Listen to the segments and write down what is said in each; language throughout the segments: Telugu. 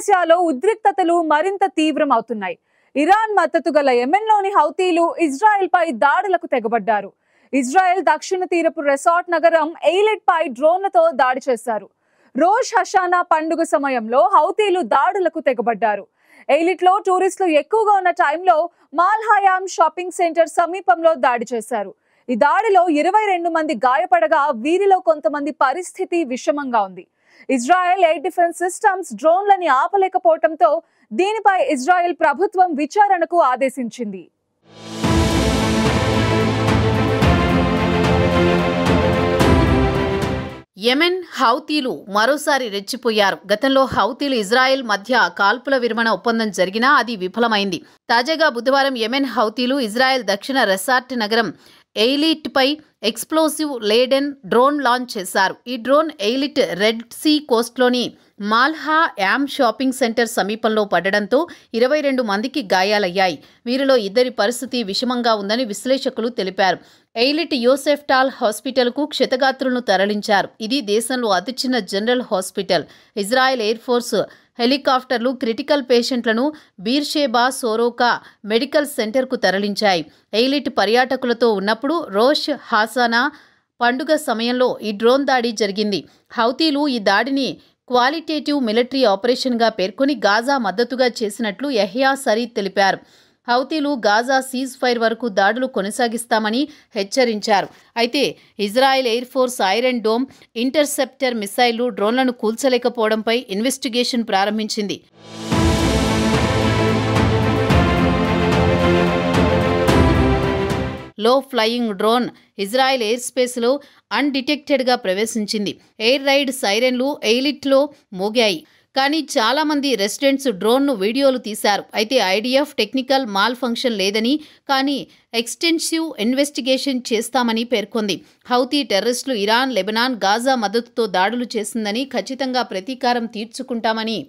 పశ్చిమాసియాలో ఉద్రిక్తతలు మరింత తీవ్రమవుతున్నాయి. ఇరాన్ మద్దతు గల యెమెన్లోని హౌతీలు ఇజ్రాయెల్పై దాడులకు తెగబడ్డారు. ఇజ్రాయెల్ దక్షిణ తీరపు రెసార్ట్ నగరం ఎయిలిట్ పై డ్రోన్లతో దాడి చేశారు. రోష్ హషానా పండుగ సమయంలో హౌతీలు దాడులకు తెగబడ్డారు. ఎయిలిట్ లో టూరిస్టులు ఎక్కువగా ఉన్న టైంలో మాల్హయామ్ షాపింగ్ సెంటర్ సమీపంలో దాడి చేశారు. ఈ దాడిలో 22 మంది గాయపడగా వీరిలో కొంతమంది పరిస్థితి విషమంగా ఉంది. ఇజ్రాయెల్ ఎయిర్ డిఫెన్స్ సిస్టమ్స్ డ్రోన్లని ఆపలేకపోవడంతో దీనిపై ఇజ్రాయెల్ ప్రభుత్వం విచారణకు ఆదేశించింది. యెమెన్ హౌతీలు మరోసారి రెచ్చిపోయారు. గతంలో హౌతీలు ఇజ్రాయెల్ మధ్య కాల్పుల విరమణ ఒప్పందం జరిగినా అది విఫలమైంది. తాజాగా బుధవారం యెమెన్ హౌతీలు ఇజ్రాయెల్ దక్షిణ రెసార్ట్ నగరం ఎయిలిట్ పై ఎక్స్ప్లోసివ్ లేడెన్ డ్రోన్ లాంచ్ చేశారు. ఈ డ్రోన్ ఎయిలిట్ రెడ్ సీ కోస్ట్లోని మాల్హా యామ్ షాపింగ్ సెంటర్ సమీపంలో పడడంతో 22 మందికి గాయాలయ్యాయి. వీరిలో ఇద్దరి పరిస్థితి విషమంగా ఉందని విశ్లేషకులు తెలిపారు. ఎయిలిట్ యోసెఫ్టాల్ హాస్పిటల్కు క్షతగాత్రులను తరలించారు. ఇది దేశంలో అతి చిన్న general hospital. Israel air force హెలికాప్టర్లు క్రిటికల్ పేషెంట్లను బీర్షేబా సోరోకా మెడికల్ సెంటర్కు తరలించాయి. ఎయిలిట్ పర్యాటకులతో ఉన్నప్పుడు రోష్ హాసానా పండుగ సమయంలో ఈ డ్రోన్ దాడి జరిగింది. హౌతీలు ఈ దాడిని క్వాలిటేటివ్ మిలిటరీ ఆపరేషన్గా పేర్కొని గాజా మద్దతుగా చేసినట్లు యహ్యా సరీద్ తెలిపారు. హౌతీలు గాజా సీజ్ ఫైర్ వరకు దాడులు కొనసాగిస్తామని హెచ్చరించారు. అయితే Israel air force iron dome interceptor మిసైళ్లు డ్రోన్లను కూల్చలేకపోవడంపై ఇన్వెస్టిగేషన్ ప్రారంభించింది. Low flying drone Israel air స్పేస్లో అన్డిటెక్టెడ్గా ప్రవేశించింది. ఎయిర్ రైడ్ సైరెన్లు ఎయిలిట్లో మోగాయి. కానీ చాలామంది రెసిడెంట్స్ డ్రోన్ను వీడియోలు తీశారు. అయితే ఐడిఎఫ్ టెక్నికల్ మాల్ ఫంక్షన్ లేదని, కానీ ఎక్స్టెన్సివ్ ఇన్వెస్టిగేషన్ చేస్తామని పేర్కొంది. హౌతీ టెర్రరిస్టులు ఇరాన్, లెబనాన్, గాజా మద్దతుతో దాడులు చేసిందని, ఖచ్చితంగా ప్రతీకారం తీర్చుకుంటామని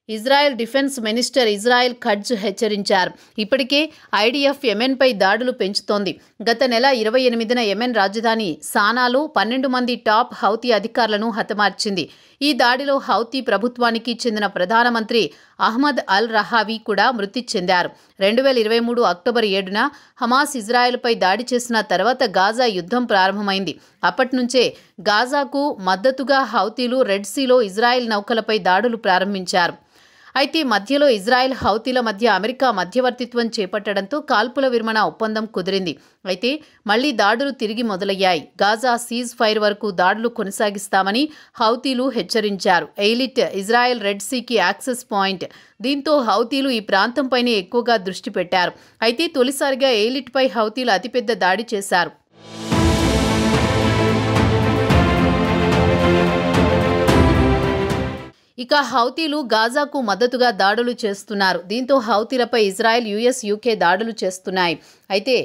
ఇజ్రాయెల్ డిఫెన్స్ మినిస్టర్ ఇజ్రాయెల్ ఖడ్జ్ హెచ్చరించారు. ఇప్పటికే ఐడిఎఫ్ యెమెన్పై దాడులు పెంచుతోంది. గత నెల 28న యెమెన్ రాజధాని సానాలో 12 మంది టాప్ హౌతీ అధికారులను హతమార్చింది. ఈ దాడిలో హౌతీ ప్రభుత్వానికి చెందిన ప్రధానమంత్రి అహ్మద్ అల్ రహావీ కూడా మృతి చెందారు. 2023 అక్టోబర్ 7న హమాస్ ఇజ్రాయెల్పై దాడి చేసిన తర్వాత గాజా యుద్ధం ప్రారంభమైంది. అప్పటి నుంచే గాజాకు మద్దతుగా హౌతీలు రెడ్ సీలో ఇజ్రాయెల్ నౌకలపై దాడులు ప్రారంభించారు. అయితే మధ్యలో ఇజ్రాయెల్ హౌతీల మధ్య అమెరికా మధ్యవర్తిత్వం చేపట్టడంతో కాల్పుల విరమణ ఒప్పందం కుదిరింది. అయితే మళ్లీ దాడులు తిరిగి మొదలయ్యాయి. గాజా సీజ్ ఫైర్ వరకు దాడులు కొనసాగిస్తామని హౌతీలు హెచ్చరించారు. ఎయిలిట్ ఇజ్రాయెల్ రెడ్ సీకి యాక్సెస్ పాయింట్. దీంతో హౌతీలు ఈ ప్రాంతంపైనే ఎక్కువగా దృష్టి పెట్టారు. అయితే తొలిసారిగా ఎయిలిట్పై హౌతీలు అతిపెద్ద దాడి చేశారు. ఇక హౌతీలు గాజాకు మద్దతుగా దాడులు చేస్తున్నారు. దీంతో హౌతీలపై ఇజ్రాయెల్, యుఎస్, యూకే దాడులు చేస్తున్నాయి. అయితే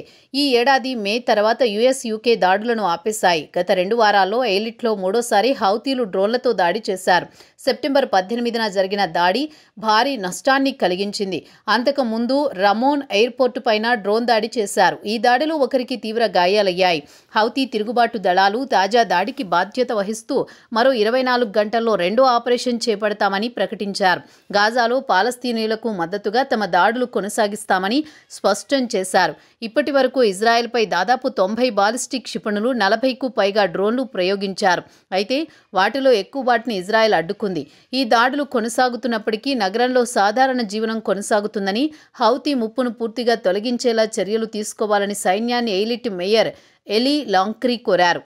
ఈ ఏడాది మే తర్వాత యుఎస్, యూకే దాడులను ఆపేశాయి. గత 2 వారాల్లో ఎయిలిట్లో మూడోసారి హౌతీలు డ్రోన్లతో దాడి చేశారు. సెప్టెంబర్ 18న జరిగిన దాడి భారీ నష్టాన్ని కలిగించింది. అంతకు ముందు రమోన్ ఎయిర్పోర్టు పైన డ్రోన్ దాడి చేశారు. ఈ దాడిలో ఒకరికి తీవ్ర గాయాలయ్యాయి. హౌతీ తిరుగుబాటు దళాలు తాజా దాడికి బాధ్యత వహిస్తూ మరో 24 గంటల్లో రెండో ఆపరేషన్ చేపడతామని ప్రకటించారు. గాజాలో పాలస్తీనీయులకు మద్దతుగా తమ దాడులు కొనసాగిస్తామని స్పష్టం చేశారు. ఇప్పటి వరకు ఇజ్రాయెల్పై దాదాపు 90 బాలిస్టిక్ క్షిపణులు, 40కు పైగా డ్రోన్లు ప్రయోగించారు. అయితే వాటిలో ఎక్కువ వాటిని ఇజ్రాయెల్ అడ్డుకుంది. ఈ దాడులు కొనసాగుతున్నప్పటికీ నగరంలో సాధారణ జీవనం కొనసాగుతుందని, హౌతీ ముప్పును పూర్తిగా తొలగించేలా చర్యలు తీసుకోవాలని సైన్యాన్ని ఎయిలిట్ మేయర్ ఎలీ లాంక్రీ కోరారు.